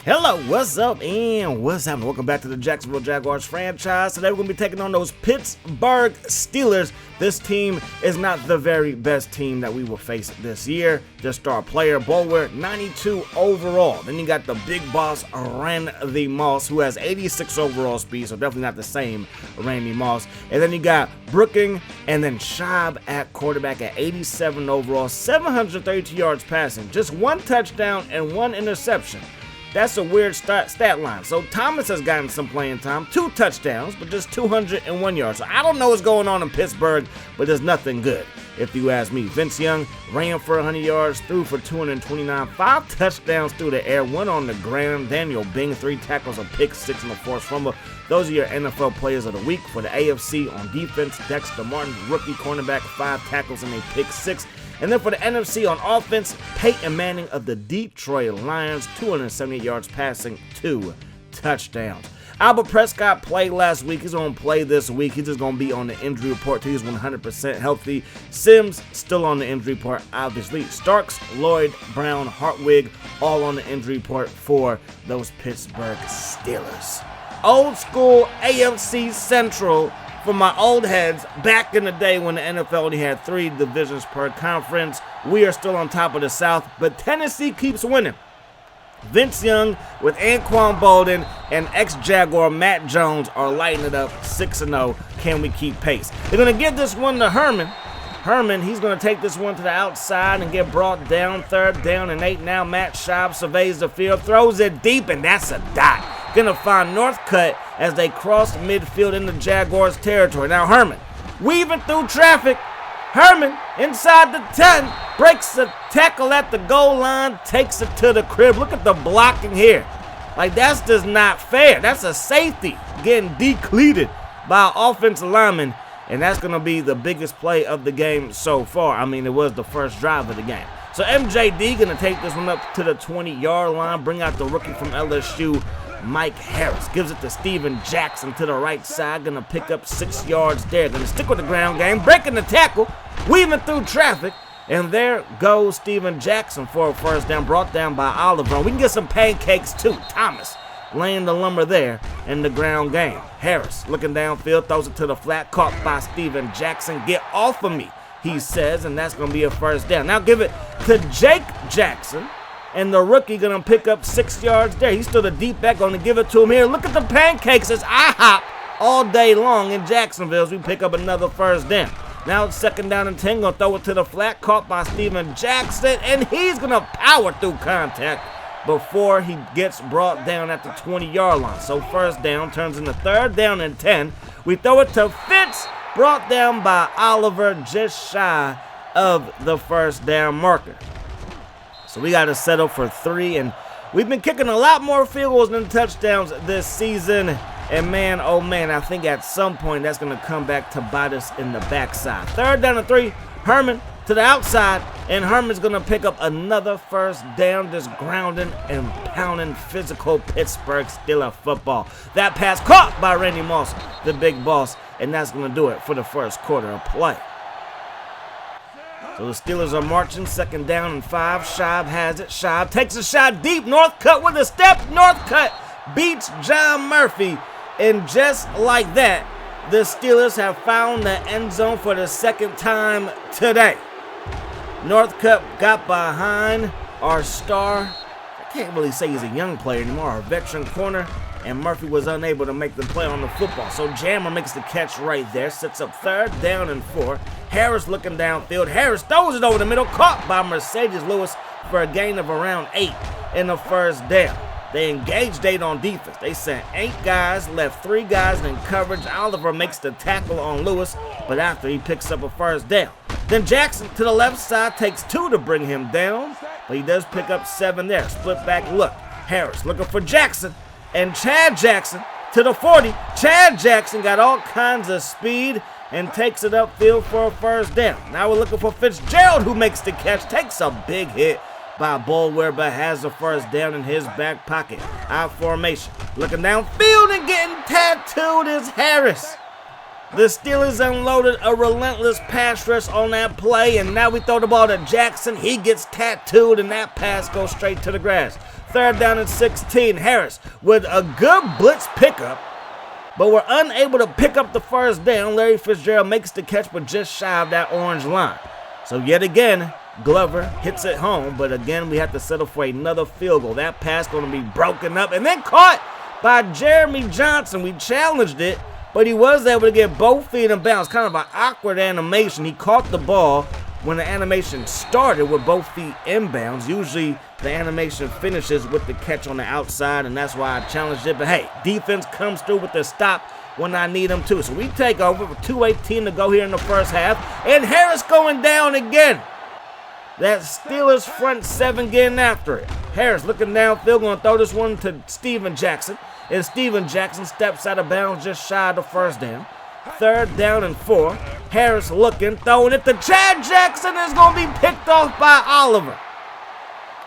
Hello, what's up, and what's happening? Welcome back to the Jacksonville Jaguars franchise. Today we're going to be taking on those Pittsburgh Steelers. This team is not the very best team that we will face this year. Their star player, Bulwer, 92 overall. Then you got the big boss, Randy Moss, who has 86 overall speed, so definitely not the same Randy Moss. And then you got Brooking, and then Schaub at quarterback at 87 overall, 732 yards passing, just one touchdown and one interception. That's a weird stat line. So Thomas has gotten some playing time, 2 touchdowns, but just 201 yards. So I don't know what's going on in Pittsburgh, but there's nothing good, if you ask me. Vince Young ran for 100 yards, threw for 229, 5 touchdowns through the air, 1 on the ground. Daniel Bing, 3 tackles, a pick, 6 and a forced fumble. Those are your NFL players of the week. For the AFC on defense, Dexter Martin, rookie cornerback, 5 tackles and a pick, 6. And then for the NFC on offense, Peyton Manning of the Detroit Lions, 278 yards passing, 2 touchdowns. Albert Prescott played last week. He's going to play this week. He's just going to be on the injury report till he's 100% healthy. Sims still on the injury report, obviously. Starks, Lloyd, Brown, Hartwig, all on the injury report for those Pittsburgh Steelers. Old school AFC Central for my old heads back in the day when the NFL only had 3 divisions per conference. We are still on top of the South, but Tennessee keeps winning. Vince Young with Anquan Bolden and ex-Jaguar Matt Jones are lighting it up 6-0. Can we keep pace? They're going to give this one to Herman. Herman, he's going to take this one to the outside and get brought down. 3rd down and 8 now. Matt Schaub surveys the field, throws it deep, and that's a dot. Gonna find Northcutt as they cross midfield into Jaguars territory. Now Herman, weaving through traffic. Herman, inside the 10, breaks the tackle at the goal line, takes it to the crib. Look at the blocking here. Like, that's just not fair. That's a safety getting decleated by an offensive lineman, and that's gonna be the biggest play of the game so far. I mean, it was the first drive of the game. So MJD gonna take this one up to the 20-yard line, bring out the rookie from LSU, Mike Harris. Gives it to Steven Jackson to the right side. Gonna pick up 6 yards there. Gonna stick with the ground game. Breaking the tackle. Weaving through traffic. And there goes Steven Jackson for a first down. Brought down by Oliver. We can get some pancakes too. Thomas laying the lumber there in the ground game. Harris looking downfield. Throws it to the flat. Caught by Steven Jackson. Get off of me, he says. And that's gonna be a first down. Now give it to Jake Jackson. And the rookie gonna pick up 6 yards there. He's still the deep back, gonna give it to him here. Look at the pancakes as I hop all day long in Jacksonville as we pick up another first down. Now it's 2nd down and 10, gonna throw it to the flat, caught by Steven Jackson, and he's gonna power through contact before he gets brought down at the 20-yard line. So first down turns into 3rd down and 10. We throw it to Fitz, brought down by Oliver, just shy of the first down marker. So we got to settle for 3, and we've been kicking a lot more field goals than touchdowns this season. And man, oh man, I think at some point that's going to come back to bite us in the backside. 3rd down and 3, Herman to the outside, and Herman's going to pick up another first down, just grounding and pounding physical Pittsburgh Steelers football. That pass caught by Randy Moss, the big boss, and that's going to do it for the first quarter of play. So the Steelers are marching, 2nd down and 5. Schaub has it. Schaub takes a shot deep. Northcutt with a step. Northcutt beats John Murphy. And just like that, the Steelers have found the end zone for the 2nd time today. Northcutt got behind our star. I can't really say he's a young player anymore, our veteran corner. And Murphy was unable to make the play on the football. So Jammer makes the catch right there. Sets up 3rd down and 4. Harris looking downfield. Harris throws it over the middle. Caught by Mercedes Lewis for a gain of around 8 in the first down. They engaged 8 on defense. They sent 8 guys, left 3 guys in coverage. Oliver makes the tackle on Lewis, but after he picks up a first down. Then Jackson to the left side takes 2 to bring him down, but he does pick up 7 there. Split back look. Harris looking for Jackson. And Chad Jackson to the 40. Chad Jackson got all kinds of speed and takes it upfield for a first down. Now we're looking for Fitzgerald, who makes the catch. Takes a big hit by Bulwer, but has the first down in his back pocket. Out formation. Looking downfield and getting tattooed is Harris. The Steelers unloaded a relentless pass rush on that play, and now we throw the ball to Jackson. He gets tattooed, and that pass goes straight to the grass. 3rd down and 16. Harris with a good blitz pickup, but we're unable to pick up the 1st down. Larry Fitzgerald makes the catch, but just shy of that orange line. So yet again, Glover hits it home, but again, we have to settle for another field goal. That pass going to be broken up and then caught by Jeremy Johnson. We challenged it, but he was able to get both feet in bounds. Kind of an awkward animation. He caught the ball when the animation started with both feet inbounds. Usually the animation finishes with the catch on the outside, and that's why I challenged it. But hey, defense comes through with the stop when I need them to. So we take over with 2:18 to go here in the 1st half, and Harris going down again. That Steelers front 7 getting after it. Harris looking downfield, going to throw this one to Steven Jackson, and Steven Jackson steps out of bounds just shy of the 1st down. 3rd down and 4. Harris looking, throwing it to Chad Jackson, is going to be picked off by Oliver.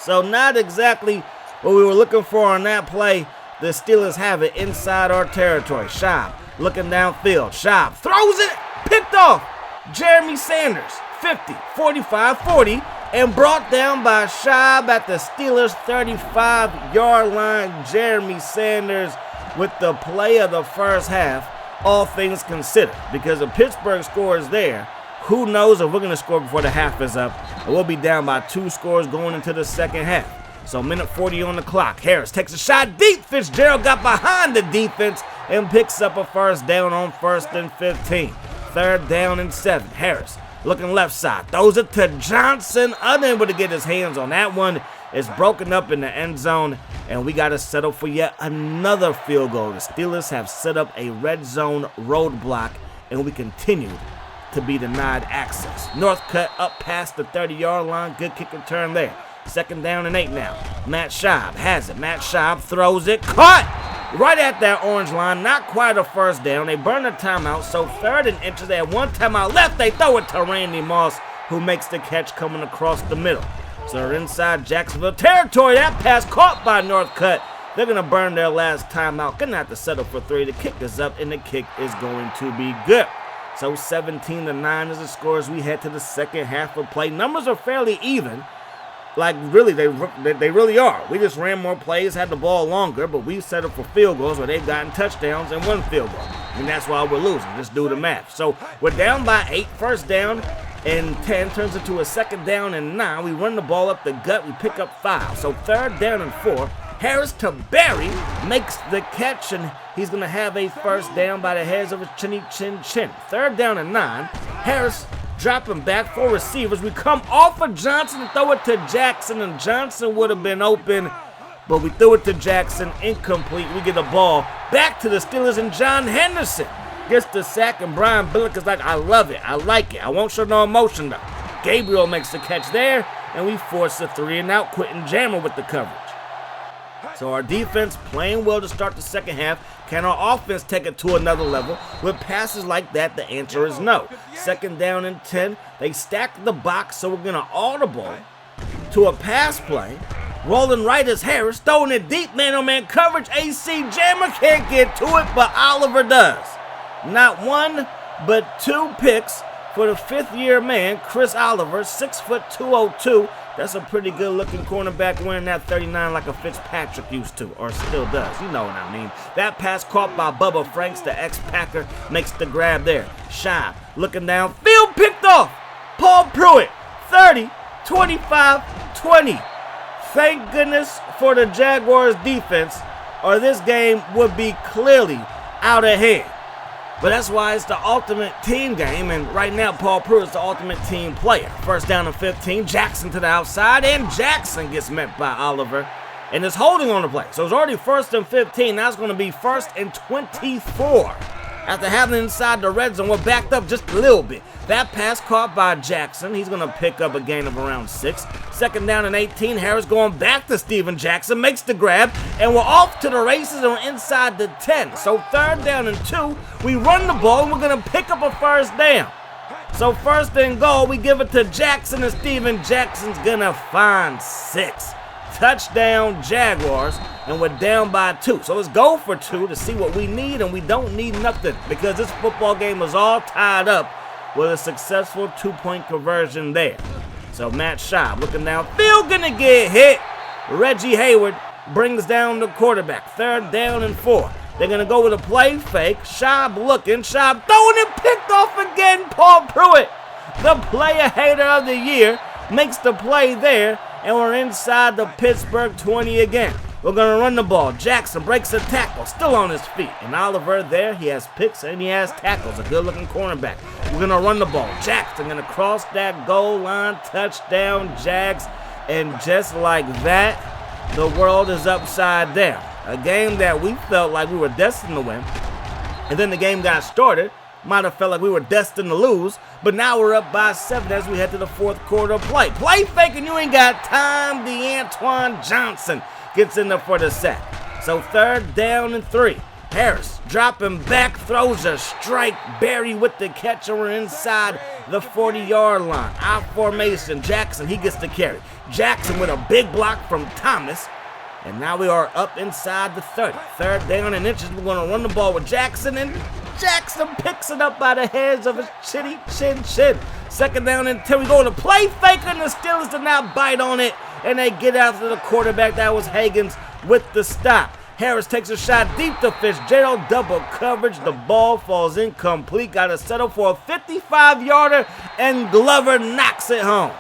So not exactly what we were looking for on that play. The Steelers have it inside our territory. Schaub looking downfield. Schaub throws it, picked off. Jeremy Sanders, 50, 45, 40, and brought down by Schaub at the Steelers' 35-yard line. Jeremy Sanders with the play of the 1st half, all things considered, because if Pittsburgh scores there, who knows if we're going to score before the half is up, and we'll be down by 2 scores going into the 2nd half. So minute 40 on the clock. Harris takes a shot deep. Fitzgerald got behind the defense and picks up a 1st down on 1st and 15. 3rd down and 7. Harris looking left side. Throws it to Johnson. Unable to get his hands on that one. It's broken up in the end zone, and we got to settle for yet another field goal. The Steelers have set up a red zone roadblock, and we continue to be denied access. Northcutt up past the 30-yard line. Good kick return there. 2nd down and 8 now. Matt Schaub has it. Matt Schaub throws it. Caught right at that orange line. Not quite a 1st down. They burn a timeout, so 3rd and inches. They have 1 timeout left. They throw it to Randy Moss, who makes the catch coming across the middle. So they're inside Jacksonville territory. That pass caught by Northcutt. They're going to burn their last timeout. Going to have to settle for 3. The kick is up, and the kick is going to be good. So 17-9 is the score as we head to the 2nd half of play. Numbers are fairly even. Like, really, they really are. We just ran more plays, had the ball longer, but we settled for field goals where they've gotten touchdowns and 1 field goal. And that's why we're losing. Just do the math. So we're down by 8. 1st down and 10 turns into a 2nd down and 9. We run the ball up the gut. We pick up 5. So 3rd down and 4. Harris to Barry makes the catch, and he's going to have a 1st down by the hairs of his chinny chin chin. 3rd down and 9. Harris dropping back, 4 receivers. We come off of Johnson and throw it to Jackson, and Johnson would have been open, but we threw it to Jackson, incomplete. We get the ball back to the Steelers, and John Henderson gets the sack, and Brian Billick is like, I love it, I like it. I won't show no emotion though. Gabriel makes the catch there, and we force a 3-and-out. Quentin Jammer with the coverage. So our defense playing well to start the 2nd half. Can our offense take it to another level? With passes like that, the answer is no. 2nd down and 10. They stack the box, so we're going to audible to a pass play. Rolling right is Harris, throwing it deep, man-on-man coverage. AC Jammer can't get to it, but Oliver does. Not 1, but 2 picks for the 5th-year man, Chris Oliver, 6', 202. That's a pretty good-looking cornerback wearing that 39 like a Fitzpatrick used to, or still does. You know what I mean. That pass caught by Bubba Franks, the ex-Packer, makes the grab there. Schaub looking downfield, picked off. Paul Pruitt, 30, 25, 20. Thank goodness for the Jaguars defense, or this game would be clearly out of hand. But that's why it's the ultimate team game, and right now Paul Pruitt is the ultimate team player. 1st down and 15, Jackson to the outside, and Jackson gets met by Oliver, and is holding on the play. So it's already 1st and 15, now it's going to be 1st and 24. After having it inside the red zone, we're backed up just a little bit. That pass caught by Jackson. He's going to pick up a gain of around 6. 2nd down and 18. Harris going back to Steven Jackson. Makes the grab. And we're off to the races and we're inside the 10. So 3rd down and 2. We run the ball and we're going to pick up a 1st down. So 1st and goal. We give it to Jackson and Steven Jackson's going to find 6. Touchdown Jaguars, and we're down by 2. So let's go for 2 to see what we need, and we don't need nothing because this football game is all tied up with a successful 2-point conversion there. So Matt Schaub looking downfield, gonna get hit Reggie Hayward brings down the quarterback. 3rd down and 4. They're going to go with a play fake. Schaub looking. Schaub throwing it, picked off again. Paul Pruitt, the player hater of the year, makes the play there, and we're inside the Pittsburgh 20 again. We're going to run the ball. Jackson breaks a tackle, still on his feet. And Oliver there, he has picks and he has tackles. A good-looking cornerback. We're going to run the ball. Jackson going to cross that goal line. Touchdown, Jags. And just like that, the world is upside down. A game that we felt like we were destined to win. And then the game got started. Might have felt like we were destined to lose. But now we're up by 7 as we head to the 4th quarter play. Play fake and you ain't got time. DeAntoine Johnson gets in there for the sack. So 3rd down and 3. Harris dropping back, throws a strike. Barry with the catch, and we're inside the 40-yard line. Out formation, Jackson, he gets the carry. Jackson with a big block from Thomas. And now we are up inside the 30. 3rd down and inches. We're going to run the ball with Jackson, and Jackson picks it up by the hairs of his chin. 2nd down and 10. We go to play fake, and the Steelers do not bite on it. And they get after the quarterback. That was Higgins with the stop. Harris takes a shot deep to Fitzgerald. Double coverage. The ball falls incomplete. Got to settle for a 55-yarder, and Glover knocks it home.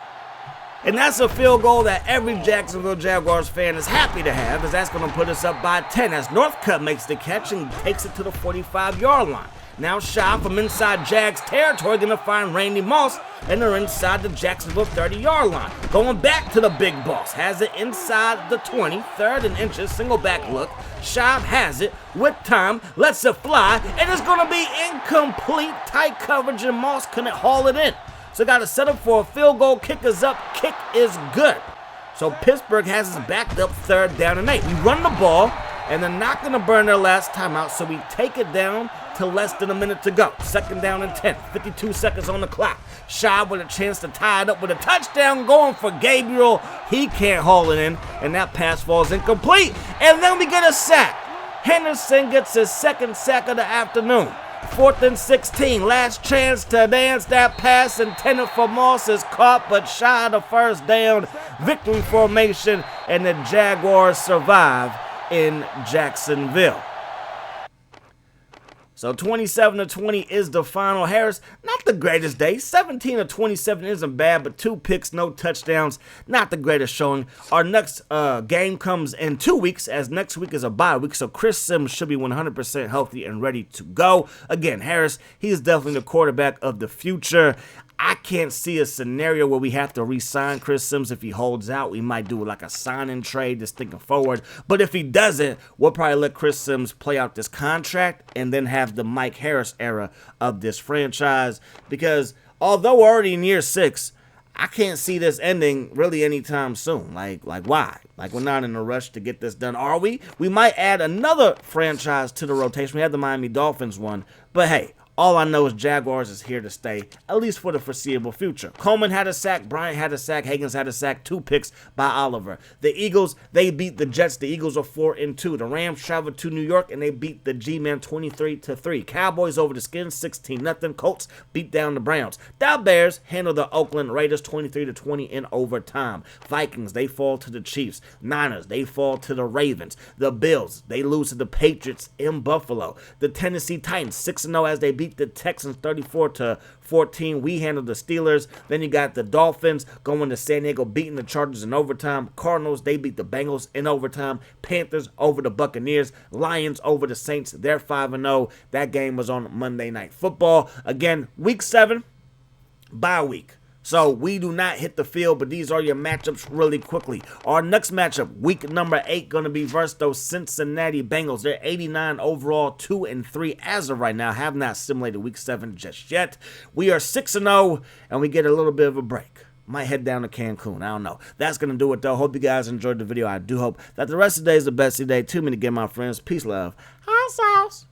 And that's a field goal that every Jacksonville Jaguars fan is happy to have, as that's going to put us up by 10 as Northcutt makes the catch and takes it to the 45-yard line. Now Schaub from inside Jags territory going to find Randy Moss, and they're inside the Jacksonville 30-yard line. Going back to the big boss. Has it inside the 20, 3rd and inches, single back look. Schaub has it with time, lets it fly, and it's going to be incomplete. Tight coverage, and Moss couldn't haul it in. So got to set up for a field goal. Kick is up. Kick is good. So Pittsburgh has us backed up 3rd down and 8. We run the ball, and they're not going to burn their last timeout, so we take it down to less than a minute to go. 2nd down and 10. 52 seconds on the clock. Schaub with a chance to tie it up with a touchdown going for Gabriel. He can't haul it in, and that pass falls incomplete. And then we get a sack. Henderson gets his 2nd sack of the afternoon. 4th and 16. Last chance to dance. That pass intended for Moss is caught, but shy of the 1st down. Victory formation, and the Jaguars survive in Jacksonville. So 27-20 is the final. Harris, not the greatest day. 17-27 isn't bad, but 2 picks, no touchdowns. Not the greatest showing. Our next game comes in 2 weeks, as next week is a bye week. So Chris Sims should be 100% healthy and ready to go. Again, Harris, he is definitely the quarterback of the future. I can't see a scenario where we have to re-sign Chris Sims. If he holds out, we might do like a sign-in trade, just thinking forward. But if he doesn't, we'll probably let Chris Sims play out this contract and then have the Mike Harris era of this franchise. Because although we're already in year 6, I can't see this ending really anytime soon. Like why? Like, we're not in a rush to get this done, are we? We might add another franchise to the rotation. We had the Miami Dolphins one, but hey, all I know is Jaguars is here to stay, at least for the foreseeable future. Coleman had a sack, Bryant had a sack, Higgins had a sack, 2 picks by Oliver. The Eagles, they beat the Jets. The Eagles are 4-2. The Rams traveled to New York, and they beat the G-Men 23-3. Cowboys over the Skins, 16-0. Colts beat down the Browns. The Bears handle the Oakland Raiders 23-20 in overtime. Vikings, they fall to the Chiefs. Niners, they fall to the Ravens. The Bills, they lose to the Patriots in Buffalo. The Tennessee Titans, 6-0 as they beat the Texans 34-14. We handled the Steelers. Then you got the Dolphins going to San Diego, beating the Chargers in overtime. Cardinals, they beat the Bengals in overtime. Panthers over the Buccaneers. Lions over the Saints. They're 5-0. That game was on Monday Night Football. Again, week 7, bye week. So we do not hit the field, but these are your matchups really quickly. Our next matchup, week number 8, going to be versus those Cincinnati Bengals. They're 89 overall, 2-3 as of right now. Have not simulated week 7 just yet. We are 6-0, and we get a little bit of a break. Might head down to Cancun. I don't know. That's going to do it, though. Hope you guys enjoyed the video. I do hope that the rest of the day is the best of the day. Too many to get, my friends. Peace, love. Hot sauce.